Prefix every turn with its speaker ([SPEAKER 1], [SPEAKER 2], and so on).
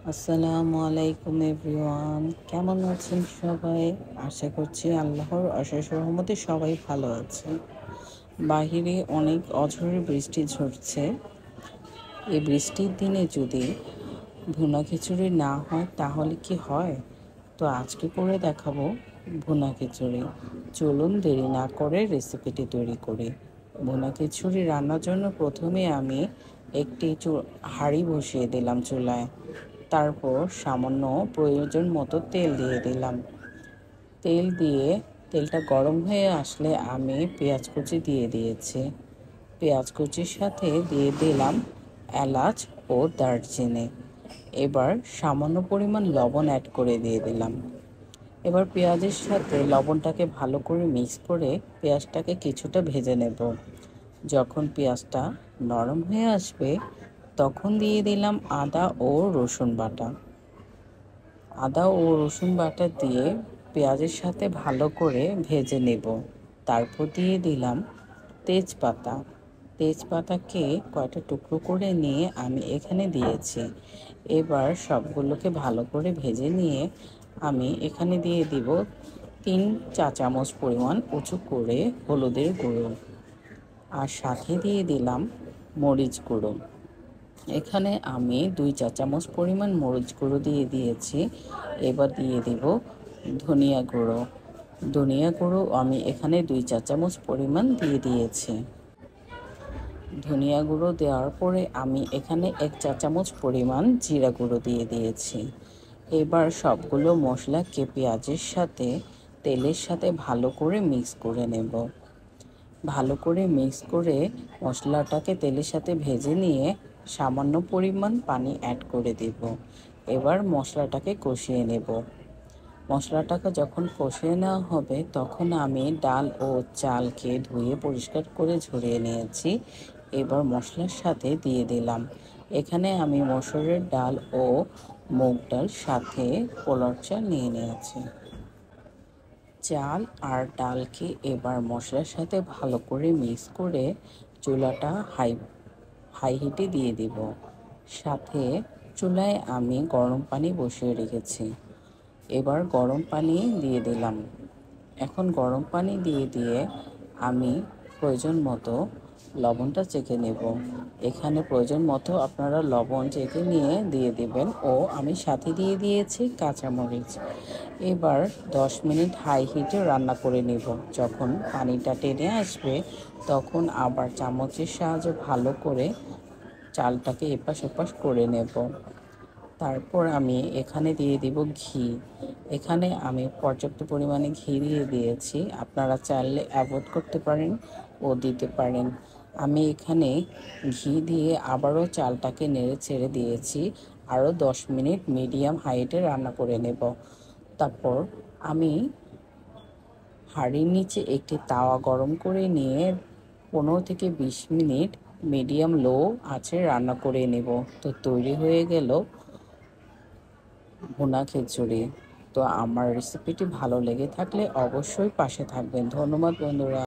[SPEAKER 1] আসসালামু আলাইকুম এভরিওয়ান, কেমন আছেন সবাই? আশা করছি আল্লাহর অশেষ রহমতে সবাই ভালো আছেন। বাহিরে অনেক অঝোরে বৃষ্টি ঝরছে। এই বৃষ্টির দিনে যদি ভুনা খিচুড়ি না হয় তাহলে কি হয়? তো আজকে করে দেখাবো ভুনা খিচুড়ি। চলুন দেরি না করে রেসিপিটি তৈরি করি। ভুনা খিচুড়ি রান্নার জন্য প্রথমে আমি একটি হাঁড়ি বসিয়ে দিলাম চুলায়। তারপর সামান্য প্রয়োজন মতো তেল দিয়ে দিলাম। তেলটা গরম হয়ে আসলে আমি পেঁয়াজ কুচি দিয়ে দিয়েছি। পেঁয়াজ কুচির সাথে দিয়ে দিলাম এলাচ ও দারচিনি। এবার সামান্য পরিমাণ লবণ অ্যাড করে দিয়ে দিলাম। এবার পেঁয়াজের সাথে লবণটাকে ভালো করে মিক্স করে পেঁয়াজটাকে কিছুটা ভেজে নেব। যখন পেঁয়াজটা নরম হয়ে আসবে তখন দিয়ে দিলাম আদা ও রসুন বাটা। আদা ও রসুন বাটা দিয়ে পেঁয়াজের সাথে ভালো করে ভেজে নেব। তারপর দিয়ে দিলাম তেজপাতা। তেজপাতাকে কয়টা টুকরো করে নিয়ে আমি এখানে দিয়েছি। এবার সবগুলোকে ভালো করে ভেজে নিয়ে আমি এখানে দিয়ে দিব 3 চা চামচ পরিমাণ উঁচু করে হলুদের গুঁড়ো, আর সাথে দিয়ে দিলাম মরিচ গুঁড়ো। এখানে আমি 2 চা চামচ পরিমাণ মরিচ গুঁড়ো দিয়ে দিয়েছি। এবার দিয়ে দিব ধনিয়া গুঁড়ো। ধনিয়া গুঁড়ো আমি এখানে 2 চা চামচ পরিমাণ দিয়ে দিয়েছি। ধনিয়া গুঁড়ো দেওয়ার পরে আমি এখানে 1 চা চামচ পরিমাণ জিরা গুঁড়ো দিয়ে দিয়েছি। এবার সবগুলো মশলাকে পেঁয়াজের সাথে তেলের সাথে ভালো করে মিক্স করে নেব। ভালো করে মিক্স করে মশলাটাকে তেলের সাথে ভেজে নিয়ে সামান্য পরিমাণ পানি অ্যাড করে দেব। এবার মশলাটাকে কষিয়ে নেব। মশলাটাকে যখন কষিয়ে নেওয়া হবে তখন আমি ডাল ও চালকে ধুয়ে পরিষ্কার করে ঝরিয়ে নিয়েছি। এবার মশলার সাথে দিয়ে দিলাম। এখানে আমি মসুরের ডাল ও মুগ ডাল সাথে পোলার চাল নিয়ে নিয়েছি। চাল আর ডালকে এবার মশলার সাথে ভালো করে মিক্স করে চুলাটা হাই হিটে দিয়ে দিব। সাথে চুলায় আমি গরম পানি বসিয়ে রেখেছি। এবার গরম পানি দিয়ে দিলাম। এখন গরম পানি দিয়ে আমি প্রয়োজন মতো লবণটা চেখে নেব। এখানে প্রয়োজন মতো আপনারা লবণ চেখে নিয়ে দিয়ে দেবেন। ও আমি সাথে দিয়ে দিয়েছি কাঁচামরিচ। এবার 10 মিনিট হাই হিটে রান্না করে নেব। যখন পানিটা টেনে আসবে তখন আবার চামচের সাহায্যে ভালো করে চালটাকে এপাশ ওপাশ করে নেব। তারপর আমি এখানে দিয়ে দিব ঘি। এখানে আমি পর্যাপ্ত পরিমাণে ঘি দিয়ে দিয়েছি। আপনারা চাইলে অ্যাভয়েড করতে পারেন ও দিতে পারেন। আমি এখানে ঘি দিয়ে আবারও চালটাকে নেড়ে ছেড়ে দিয়েছি। আরও 10 মিনিট মিডিয়াম হাইটে রান্না করে নেব। তারপর আমি হাঁড়ির নিচে একটি তাওয়া গরম করে নিয়ে 15 থেকে 20 মিনিট মিডিয়াম লো আঁচে রান্না করে নেব। তো তৈরি হয়ে গেল ভুনা খিচুড়ি। তো আমার রেসিপিটি ভালো লেগে থাকলে অবশ্যই পাশে থাকবেন। ধন্যবাদ বন্ধুরা।